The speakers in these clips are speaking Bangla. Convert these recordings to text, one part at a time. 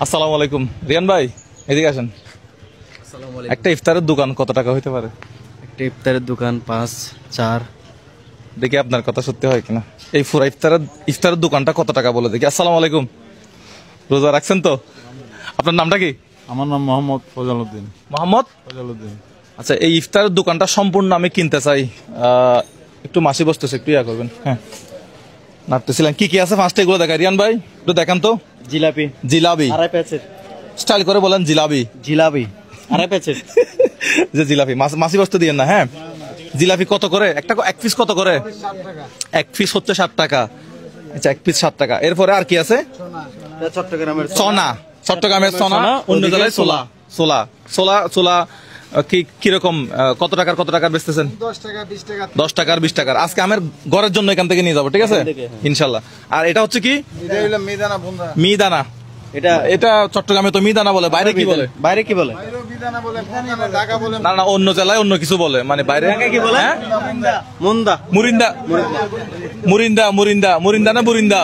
আসসালামু আলাইকুম রিয়ান ভাই, এদিকে আসেন। একটা ইফতারের দোকান কত টাকা হইতে পারে? একটা ইফতারের দোকান 5-4। দেখি আপনার কথা সত্যি হয় কিনা। এই পুরা ইফতারের দোকানটা কত টাকা বলে দেখি। আসসালামু আলাইকুম, রোজা রাখছেন তো? আপনার নামটা কি? আমার নাম মোহাম্মদ ফজলউদ্দিন। মোহাম্মদ ফজলউদ্দিন। আচ্ছা, এই ইফতারের দোকানটা সম্পূর্ণ আমি কিনতে চাই। একটু মাসি বসতেছে, একটু ইয়া করবেন। হ্যাঁ, নাড়তেছিলেন কি কি আছে ফার্স্ট এগুলো দেখা। রিয়ান ভাই একটু দেখান তো। জিলাপি জিলাপি 2.5 প্যাকেট। স্টাইল করে বলেন জিলাপি। জিলাপি 2.5 প্যাকেট। যে জিলাপি মাসি বসতে দিয়েন না। হ্যাঁ, জিলাপি কত করে? এক পিস কত করে? 1 পিস হচ্ছে 7 টাকা। আচ্ছা, 1 পিস 7 টাকা। এরপরে আর কি আছে? চট্টগ্রামের সোনা, চট্টগ্রামের সোনা, অন্য জেলায় সোলা। সোলা সোলা সোলা কিরকম কত টাকার বেচতেছেন? 10 টাকা 20 টাকা। 10 টাকার 20 টাকার। আজকে আমার ঘরের জন্য এখান থেকে নিয়ে যাবো, ঠিক আছে ইনশাল্লাহ। আর এটা হচ্ছে কি? এটা হলো মিদানা বন্ধা। মিদানা। এটা চট্টগ্রামে তো মিদানা বলে, বাইরে কি বলে? বাইরে কি বলে? বাইরে মিদানা বলে, বন্ধা ঢাকা বলে। না, অন্য জেলায় অন্য কিছু বলে, মানে বাইরে কি বলে? হ্যাঁ? মুন্দা। মুরিন্দা মুরিন্দা মুরিন্দা মুরিন্দা না মুরিন্দা?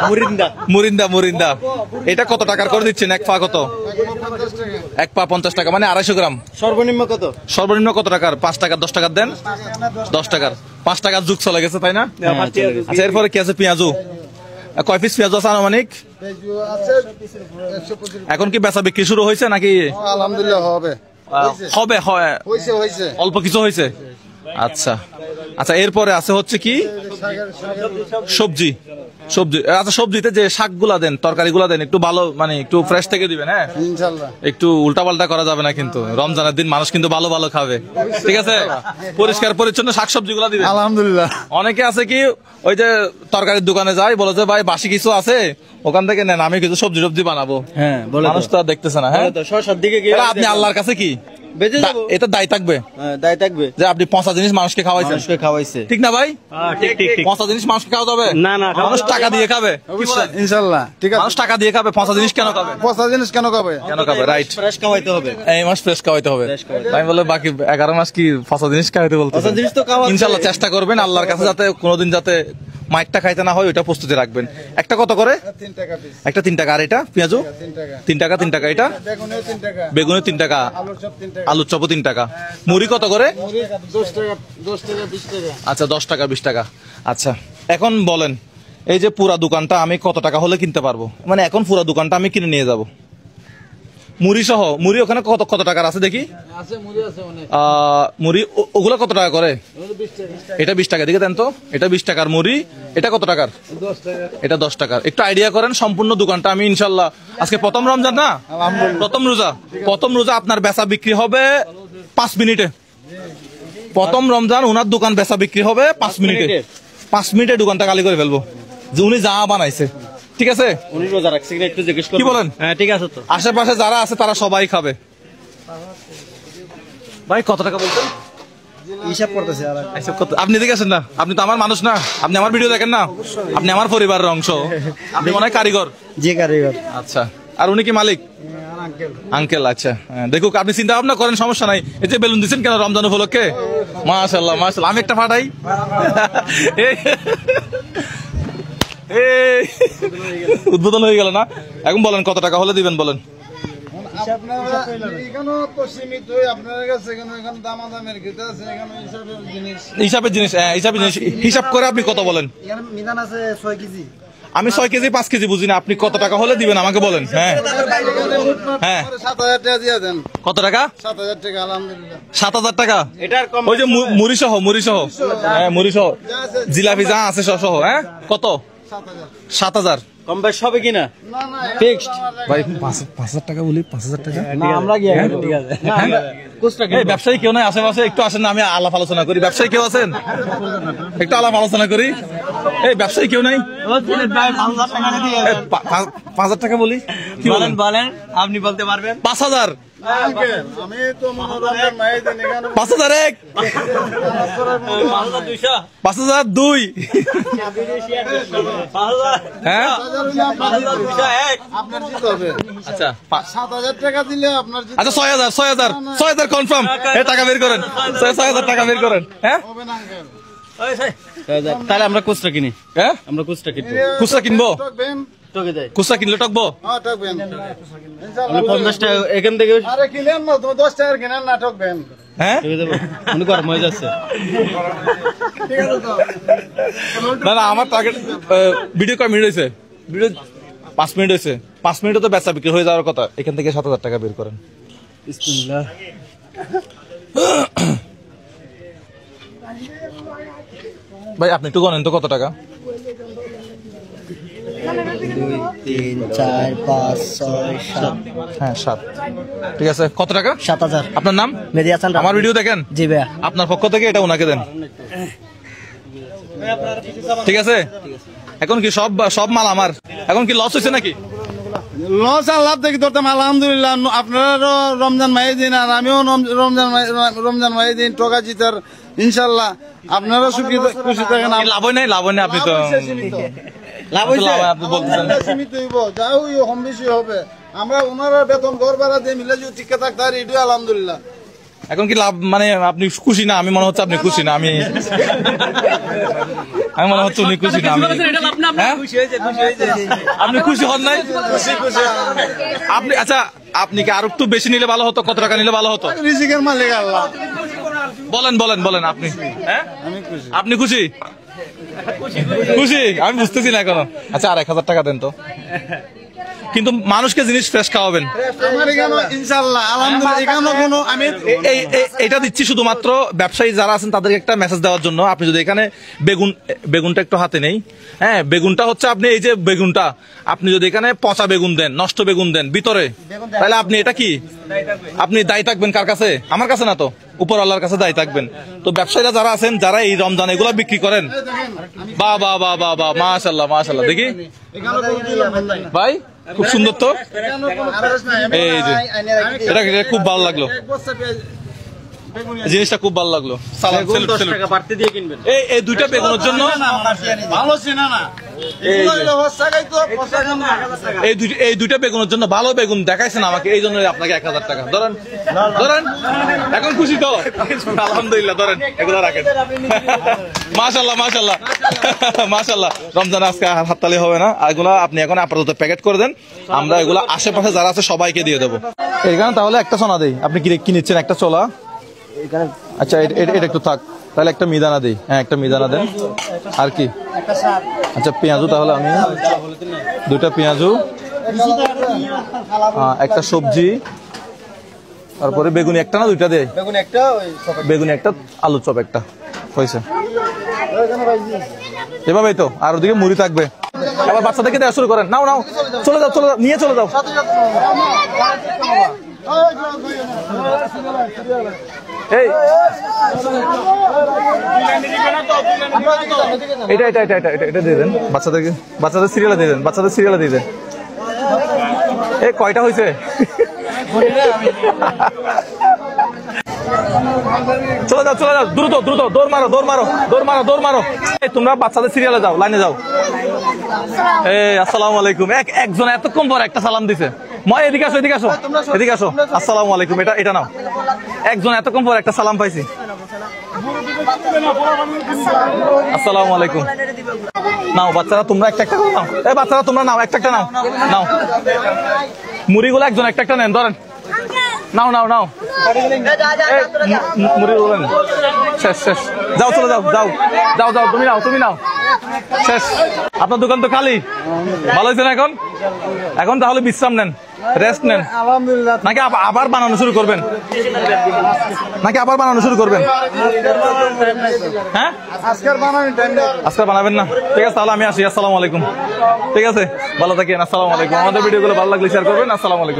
মুরিন্দা। মুরিন্দা মুরিন্দা। এটা কত টাকার করে দিচ্ছেন? এক পা কত? 50 টাকা। এক পা 50 টাকা, মানে 250 গ্রাম। সর্বনিম্ন কত? সর্বনিম্ন কত টাকার? 5 টাকার 10 টাকার দেন। 10 টাকার 5 টাকার যুগ চলে গেছে, তাই না? আচ্ছা, এরপরে কি আছে? পেঁয়াজু। কয় পিস পেঁয়াজ আছে আনুমানিক? পেঁয়াজু আছে 125। এখন কি বেচা বিক্রি শুরু হয়েছে নাকি? আলহামদুলিল্লাহ হবে। হবে হয়, হইছে। অল্প কিছু হয়েছে। আচ্ছা আচ্ছা, এরপরে আছে হচ্ছে কি? সবজি। আচ্ছা, সবজিতে যে শাকগুলা দেন, তরকারিগুলা দেন, একটু ভালো, মানে একটু ফ্রেশ থেকে দিবেন। হ্যাঁ, ইনশাআল্লাহ। একটু উল্টাপাল্টা করা যাবে না কিন্তু। রমজানের দিন মানুষ কিন্তু ভালো ভালো খাবে, ঠিক আছে? পরিষ্কার পরিচ্ছন্ন শাকসবজি গুলা দিবেন। আলহামদুলিল্লাহ। অনেকে আছে কি, ওই যে তরকারির দোকানে যায়, বলে যে ভাই বাসি কিছু আছে, ওখান থেকে নেন, আমি কিছু সবজি বানাবো। হ্যাঁ, বলে মানুষ তো আর দেখতেছে না। হ্যাঁ, তো শশার দিকে গিয়ে এবার আপনি আল্লাহর কাছে কি বেঁচে যাবো। এটা দায় থাকবে দায় থাকবে যে আপনি 50 জিনিস মানুষকে খাওয়াইছেন, মানুষকে খাওয়াইছে। ঠিক না ভাই? ঠিক 50 জিনিস মানুষকে খাওয়া যাবে না, মানুষ টাকা দিয়ে খাবে। কি বলেন? ইনশাআল্লাহ। ঠিক আছে। মানুষ টাকা দিয়ে খাবে, 50 জিনিস কেন খাবে? 50 জিনিস কেন খাবে? কেন খাবে? রাইট, ফ্রেশ খাওয়াইতে হবে। এই মাস ফ্রেশ খাওয়াইতে হবে। Fresh খাওয়াইতে আমি বলে বাকি 11 মাস কি 50 জিনিস খাওয়াইতে বলতে? 50 জিনিস তো খাওয়াচ্ছে। ইনশাআল্লাহ চেষ্টা করবেন আল্লাহর কাছে যাতে কোনোদিন যাতে মাইকটা খাইতে না হয়, ওইটা প্রস্তুতি রাখবেন। একটা কত করে? 3 টাকা পিস। একটা 3 টাকা। আর এটা পেঁয়াজু 3 টাকা। 3 টাকা। এটা বেগুনিও 3 টাকা। বেগুনে 3 টাকা। আলুর চপ 3 টাকা। আলুর চপও 3 টাকা। মুড়ি কত করে? মুড়ি 10 টাকা 20 টাকা। আচ্ছা, 10 টাকা 20 টাকা। আচ্ছা, এখন বলেন, এই যে পুরা দোকানটা আমি কত টাকা হলে কিনতে পারবো? মানে এখন পুরা দোকানটা আমি কিনে নিয়ে যাব, মুড়ি সহ। মুড়ি ওখানে কত টাকার আছে দেখি? আছে মুড়ি আছে অনেক। মুড়ি ওগুলো কত টাকা করে? 20 টাকা। এটা 20 টাকা। দেখে দেন তো, এটা 20 টাকার মুড়ি। এটা কত টাকার? 10 টাকা। এটা 10 টাকার। একটু আইডিয়া করেন সম্পূর্ণ দোকানটা আমি ইনশাল্লাহ, আজকে প্রথম রমজান না, প্রথম রোজা আপনার বেচা বিক্রি হবে 5 মিনিটে। প্রথম রমজান ওনার দোকান বেচা বিক্রি হবে 5 মিনিটে। 5 মিনিটে দোকানটা খালি করে ফেলবো, যে উনি যা বানাইছে। ঠিক আছে? উনি রোজা রাখছে কিনা একটু জিজ্ঞেস করুন। কি বলেন? হ্যাঁ, ঠিক আছে তো। আশেপাশে যারা আছে তারা সবাই খাবে। ভাই কত টাকা বলছেন? হিসাব করতেছে। আর আপনি দেখে আসেন না, আপনি তো আমার মানুষ না, আপনি আমার ভিডিও দেখেন না, আপনি আমার পরিবারের অংশ। আপনি মনে হয় কারিগর। যে কারিগর। আচ্ছা, আর উনি কি মালিক? আঙ্কেল। আচ্ছা, দেখুক, আপনি চিন্তা ভাবনা করেন, সমস্যা নাই। এই যে বেলুন দিচ্ছেন কেন রমজান উপলক্ষে? মাশাআল্লাহ মাশাআল্লাহ। আমি একটা ফাটাই। উদ্বোধন হয়ে গেল না? এখন বলেন কত টাকা হলে দিবেন, বলেন। আপনারা এখানে তো সীমিত হয়ে আপনার কাছে এখানে দামাদামের ক্ষেত্রে আছে, এখানে হিসাবের জিনিস। হিসাব করে আপনি কত বলেন? এখানে মিজান আছে 6 কেজি। আমি 6 কেজি 5 কেজি বুঝি না, আপনি কত টাকা হলে দিবেন আমাকে বলেন। হ্যাঁ হ্যাঁ, 7,000 টাকা দিয়ে দেন। কত টাকা? 7,000 টাকা। আলহামদুলিল্লাহ। 7,000 টাকা। এটার কম। ওই যে মুড়ি সহ হ্যাঁ, মুড়ি সহ জিলাপি যা আছে সহ। হ্যাঁ, কত? 7,000। কম বেশ হবে কিনা? না না, ফিক্সড। ভাই 5,000 টাকা বলি, 5,000 টাকা। না, আমরা গিয়ে ঠিক আছে। এই ব্যবসায়ী কেউ নাই আশেপাশে? একটু আসেন না, আমি আলাপ আলোচনা করি। ব্যবসায়ী কেউ আছেন? একটু আলাপ আলোচনা করি। এই ব্যবসায়ী কেউ নাই? 5,000 টাকা বলি। কি বলেন? আপনি বলতে পারবেন। 5,000। আমি তো মনোরঞ্জন নাই দেন এখানে। 5,001। 5200। 5,002। হ্যাঁ, আপনার জিত হবে। আচ্ছা 7,000 টাকা দিলে আপনার জিত আচ্ছা 6,000 কনফার্ম। টাকা বের করেন, 6,000 টাকা বের করেন। হ্যাঁ হবে না আঙ্কেল। তাহলে আমরা খুচরা কিনি। হ্যাঁ, আমরা খুচরা কিনবো। খুচরা কিনবো। স্টক দেন। ঠকে দেয়। খুচরা কিনলে টকবো? হ্যাঁ ঠকবেন আপনি 50 টাকা এখান থেকে আরে কিনেন না, তুমি 10 টাকার কিনেন না, ঠকবেন। হ্যাঁ ঠকে দেবো। উনি গরম হয়ে যাচ্ছে। ঠিক আছে তো? না না, আমার টার্গেট ভিডিও কয় মিনিট হয়েছে? ভিডিও 5 মিনিট হয়েছে। 5 মিনিটে তো বেচা বিক্রি হয়ে যাওয়ার কথা। এখান থেকে 7,000 টাকা বের করেন। বিসমিল্লাহ। ভাই আপনি একটু গণেন তো কত টাকা? 2 3 4 5 6 7 হ্যাঁ 7। ঠিক আছে, কত টাকা? 7000। আপনার নাম? মেহেদী হাসান। আমার ভিডিও দেখেন? জি ভাইয়া। আপনার পক্ষ থেকে এটা ওনাকে দেন। ঠিক আছে, এখন কি সব মাল আমার? এখন কি লস হয়েছে নাকি? লস আর লাভ দেখি ধরতাম আলহামদুলিল্লাহ। আপনারাও রমজান মাই দিন আর আমিও রমজান মাই দিন টকা জিতার ইনশাল্লাহ। আপনারাও সুখী খুশি থাকেন। লাভ হয় নাই, লাভ হয় নাই। আপনি তো লাভ হইছে? আপনি বলতেছেন সীমিত হইব, যা হই কম বেশি হবে। আমরা ওনারা বেতন ঘর ভাড়া দিয়ে মিলে যদি ঠিক থাকতে আর এটাই আলহামদুলিল্লাহ। এখন কি লাভ মানে আপনি খুশি না? আমি মনে হচ্ছে আপনি খুশি না। আমি মনে হচ্ছে উনি খুশি না। হ্যাঁ? আপনি খুশি হন নাই? আপনি আচ্ছা, আপনি কি আরো একটু বেশি নিলে ভালো হতো? কত টাকা নিলে ভালো হতো? রিজিকের মালিক আল্লাহ। বলেন আপনি। হ্যাঁ, আমি খুশি। আপনি খুশি? খুশি? আমি বুঝতেছি না এখনো। আচ্ছা, আর 1000 টাকা দেন তো। কিন্তু মানুষকে জিনিস ফ্রেশ খাওয়াবেন। আমার এখানে ইনশাল্লাহ আলহামদুলিল্লাহ এখানে কোনো আমি এটা দিচ্ছি শুধুমাত্র ব্যবসায়ী যারা আছেন তাদেরকে একটা মেসেজ দেওয়ার জন্য। আপনি যদি এখানে বেগুনটা একটু হাতে নেই, হ্যাঁ, বেগুনটা হচ্ছে আপনি এই যে বেগুনটা আপনি যদি এখানে পচা বেগুন দেন, নষ্ট বেগুন দেন ভিতরে, তাহলে আপনি এটা কি আপনি দায়ী থাকবেন কার কাছে? আমার কাছে না তো, উপর আল্লাহর কাছে দায়ী থাকবেন। তো ব্যবসায়ীরা যারা আছেন, যারা এই রমজান এগুলা বিক্রি করেন, বাহ বাহ বাহ বাহ বাহ, মাশাআল্লাহ মাশাআল্লাহ। দেখি এখানে কোনো দিলাম নাই। ভাই, খুব সুন্দর তো। এখানে কোনো খরচ নাই। এই যে এটা খুব ভালো লাগলো, এক বস্তা পেঁয়াজ বেগুনি জিনিসটা খুব ভালো লাগলো। সালাম, বেগুন সেলুট 10 সেলুট। টাকা বাড়তি দিয়ে কিনবেন। এই দুইটা বেগুনের জন্য, ভালো চিনা না। এগুলো হইলো হস্তা খাইতো, পচা খান না। এই দুইটা বেগুনের জন্য ভালো বেগুন দেখাইছেন আমাকে, এই জন্য আপনাকে 1000 টাকা ধরেন। এখন খুশি তো? আলহামদুলিল্লাহ, ধরেন এগুলো রাখেন। মাশাআল্লাহ মাশাআল্লাহ মাশাআল্লাহ। রমজান আজকে হাততালি হবে না, এগুলো আপনি এখন আপাতত প্যাকেট করে দেন। আমরা এগুলো আশেপাশে যারা আছে সবাইকে দিয়ে দেবো। এখানে তাহলে একটা সোনা দেই। আপনি কি নিচ্ছেন? একটা ছোলা? আচ্ছা, এটা একটু থাক, তাহলে একটা মিদানা দিই। হ্যাঁ, একটা মিদানা দেন। আর কি? আচ্ছা, পেঁয়াজু তাহলে আমি 2টা পেঁয়াজু, একটা সবজি, তারপরে বেগুনি একটা না 2টা দেয়? বেগুন একটা, ওই বেগুনি একটা, আলু চপ একটা, হয়েছে। এভাবেই তো, আর ওদিকে মুড়ি থাকবে। আবার বাচ্চাদেরকে দেওয়া শুরু করেন। নাও চলে যাও নিয়ে চলে যাও। এই এটা দিয়ে দেন বাচ্চাদের সিরিয়ালে দিয়ে দেন, দিয়ে দেন। এই কয়টা হয়েছে? চলে যাও দ্রুত দৌড় মারো। এই তোমরা বাচ্চাদের সিরিয়ালে যাও, লাইনে যাও। এই আসসালামু আলাইকুম। একজন এতক্ষণ পর একটা সালাম দিছে। এদিকে আসো। আসসালামু আলাইকুম। এটা নাও। একজন এতক্ষণ পর একটা সালাম পাইছি। আসসালামু আলাইকুম। নাও বাচ্চারা, তোমরা একটা করে নাও। এই বাচ্চারা তোমরা নাও, একটা নাও। মুড়িগুলো একজন একটা নেন, ধরেন। নাও মুড়ি বলেন। শেষ। যাও, চলে যাও। তুমি নাও। শেষ। আপনার দোকান তো খালি, ভালো হয়েছে না? এখন তাহলে বিশ্রাম নেন, রেস্ট নেন। আলহামদুলিল্লাহ। নাকি আবার বানানো শুরু করবেন? হ্যাঁ, আজকের বানানি টাইম নেই। আজকে বানাবেন না? ঠিক আছে, তাহলে আমি আসি। আসসালামু আলাইকুম। ঠিক আছে, ভালো থাকেন। আসসালামু আলাইকুম। আমাদের ভিডিওগুলো ভালো লাগলে শেয়ার করবেন। আসসালামু আলাইকুম।